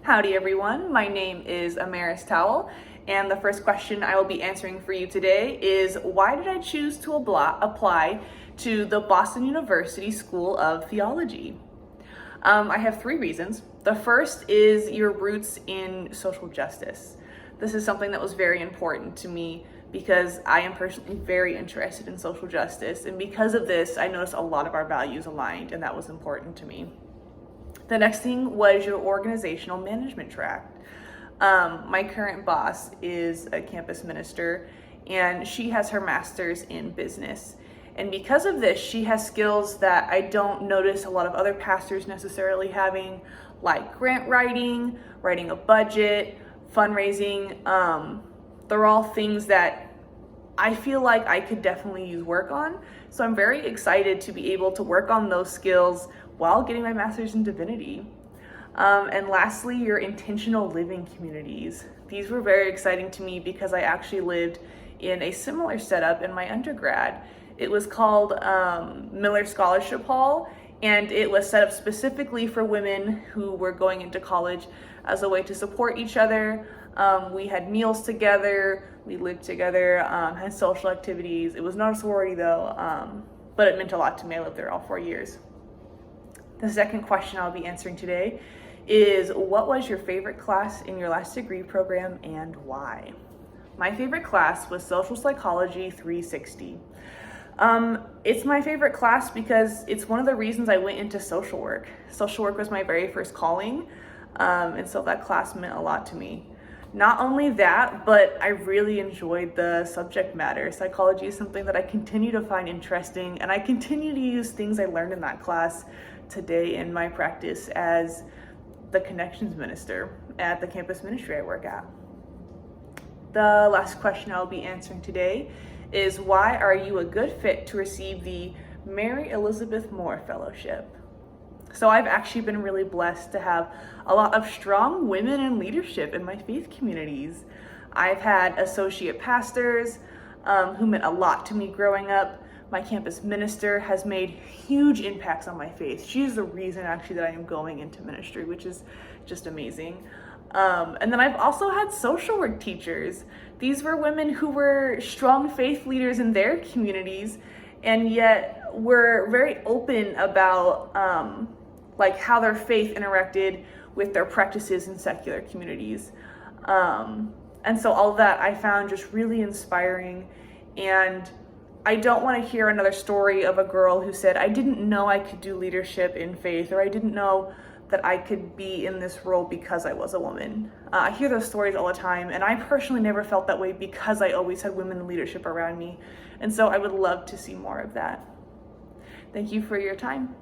Howdy everyone, my name is Amarais Towle, and the first question I will be answering for you today is why did I choose to apply to the Boston University School of Theology? I have three reasons. The first is your roots in social justice. This is something that was very important to me because I am personally very interested in social justice, and because of this, I noticed a lot of our values aligned, and that was important to me. The next thing was your organizational management track. My current boss is a campus minister, and she has her master's in business. And because of this, she has skills that I don't notice a lot of other pastors necessarily having, like grant writing, writing a budget, fundraising. They're all things that I feel like I could definitely use work on. So I'm very excited to be able to work on those skills while getting my master's in divinity. And lastly, your intentional living communities. These were very exciting to me because I actually lived in a similar setup in my undergrad. It was called Miller Scholarship Hall, and it was set up specifically for women who were going into college as a way to support each other. We had meals together, we lived together, had social activities. It was not a sorority though, but it meant a lot to me. I lived there all 4 years. The second question I'll be answering today is what was your favorite class in your last degree program and why? My favorite class was Social Psychology 360. It's my favorite class because it's one of the reasons I went into social work. Social work was my very first calling, and so that class meant a lot to me. Not only that, but I really enjoyed the subject matter. Psychology is something that I continue to find interesting, and I continue to use things I learned in that class today in my practice as the connections minister at the campus ministry I work at. The last question I'll be answering today is why are you a good fit to receive the Mary Elizabeth Moore Fellowship? So I've actually been really blessed to have a lot of strong women in leadership in my faith communities. I've had associate pastors who meant a lot to me growing up. My campus minister has made huge impacts on my faith. She's the reason actually that I am going into ministry, which is just amazing. And then I've also had social work teachers. These were women who were strong faith leaders in their communities, and yet were very open about like how their faith interacted with their practices in secular communities. And so all of that I found just really inspiring, and I don't want to hear another story of a girl who said, I didn't know I could do leadership in faith, or I didn't know that I could be in this role because I was a woman. I hear those stories all the time, and I personally never felt that way because I always had women in leadership around me. And so I would love to see more of that. Thank you for your time.